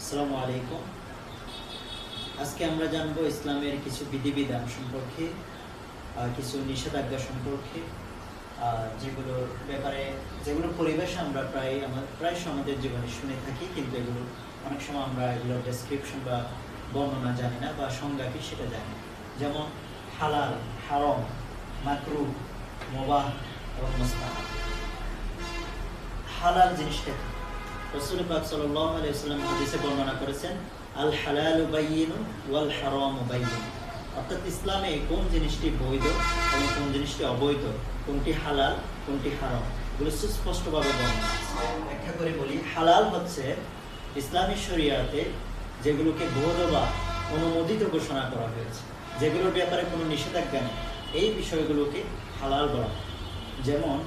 আসসালামু আলাইকুম। আজকে আমরা জানবো ইসলামের কিছু বিধিবিধান সম্পর্কে, কিছু নিষেধাজ্ঞা সম্পর্কে, যেগুলোর ব্যাপারে যেগুলো পরিবেশে আমরা প্রায় আমাদের জীবনে শুনে থাকি, কিন্তু এগুলো অনেক সময় আমরা এগুলোর ডেসক্রিপশন বা বর্ণনা জানি না বা সংজ্ঞা কি সেটা জানি না। যেমন হালাল, হারাম, মাকরুহ, মুবাহ এবং মুস্তাহাব। হালাল জিনিসটা কি? রাসূল পাক সাল্লাল্লাহু আলাইহি ওয়াসাল্লাম হাদিসে বর্ণনা করেছেন, আল হালালু বাইয়িনুন ওয়াল হারামু বাইয়িনুন। অর্থাৎ ইসলামে কোন জিনিসটি বৈধ এবং কোন জিনিসটি অবৈধ, কোনটি হালাল কোনটি হারাম, এগুলো সুস্পষ্টভাবে বর্ণনা আছে। ব্যাখ্যা করে বলি, হালাল হচ্ছে ইসলামী শরিয়াতে যেগুলোকে বৈধ বা অনুমোদিত ঘোষণা করা হয়েছে, যেগুলোর ব্যাপারে কোনো নিষেধাজ্ঞা নেই, এই বিষয়গুলোকে হালাল বলা হয়। যেমন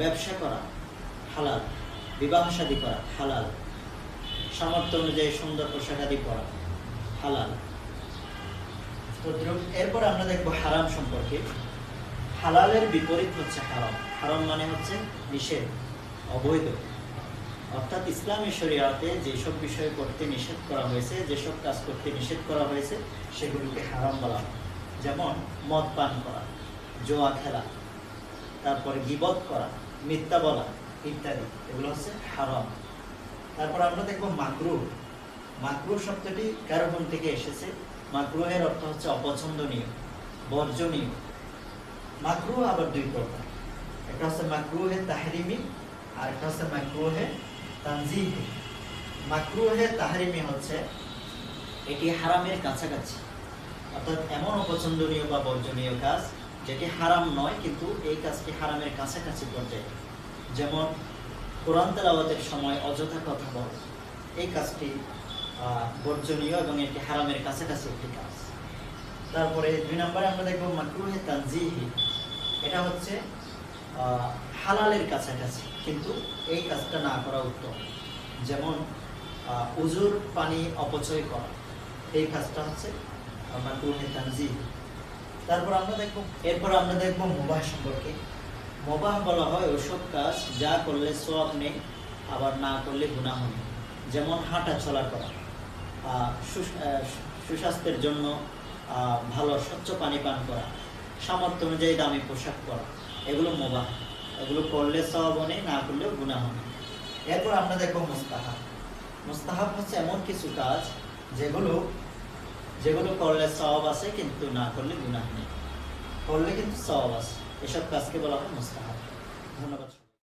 ব্যবসা করা হালাল, বিবাহ শাদী করা হালাল, সামর্থ্য অনুযায়ী সুন্দর পোশাক আদি পরা হালাল। এরপর আমরা দেখবো হারাম সম্পর্কে। হালালের বিপরীত হচ্ছে হারাম। হারাম মানে হচ্ছে নিষেধ, অবৈধ। অর্থাৎ ইসলামী শরিয়াতে যেসব বিষয় করতে নিষেধ করা হয়েছে, যেসব কাজ করতে নিষেধ করা হয়েছে, সেগুলোকে হারাম বলা হয়। যেমন মদ পান করা, জুয়া খেলা, তারপরে গীবত করা, মিথ্যা বলা ইত্যাদি, এগুলো হচ্ছে হারাম। তারপর আমরা দেখবো মাকরুহ। মাকরুহ শব্দটি কারণ থেকে এসেছে। মাকরুহের অর্থ হচ্ছে অপছন্দনীয়, বর্জনীয়। মাকরুহ আবার দুই প্রকার, একটা হচ্ছে মাকরুহে তাহরিমি আর একটা হচ্ছে মাকরুহে তানজিহি। মাকরুহে তাহরিমি হচ্ছে এটি হারামের কাছাকাছি, অর্থাৎ এমন অপছন্দনীয় বা বর্জনীয় কাজ যেটি হারাম নয় কিন্তু এই কাজটি হারামের কাছাকাছি পর্যায়ে। যেমন কোরআন তেলাওয়াতের সময় অযথা কথা বলা, এই কাজটি বর্জনীয় এবং এটি হারামের কাছাকাছি একটি কাজ। তারপরে 2 নম্বরে আমরা দেখব মাকরুহে তানজিহি। এটা হচ্ছে হালালের কাছাকাছি কিন্তু এই কাজটা না করা উত্তম। যেমন উজুর পানি অপচয় করা, এই কাজটা হচ্ছে মাকরুহে তানজিহি। এরপর আমরা দেখব মুবাহ সম্পর্কে। মুবাহ বলা হয় ওসব কাজ যা করলে সওয়াব নেই, আবার না করলে গুনাহ নেই। যেমন হাঁটা চলা করা, সুস্বাস্থ্যের জন্য ভালো স্বচ্ছ পানি পান করা, সামর্থ্য অনুযায়ী দামি পোশাক পরা, এগুলো মুবাহ। এগুলো করলে সওয়াব নেই, না করলেও গুনাহ নেই। এরপর আমরা দেখব মুস্তাহাব। মুস্তাহাব হচ্ছে এমন কিছু কাজ যেগুলো করলে সওয়াব আছে কিন্তু না করলে গুনাহ নেই, করলে কিন্তু সওয়াব আছে, এসব কাজকে বলা হয় মুস্তাহাব। ধন্যবাদ।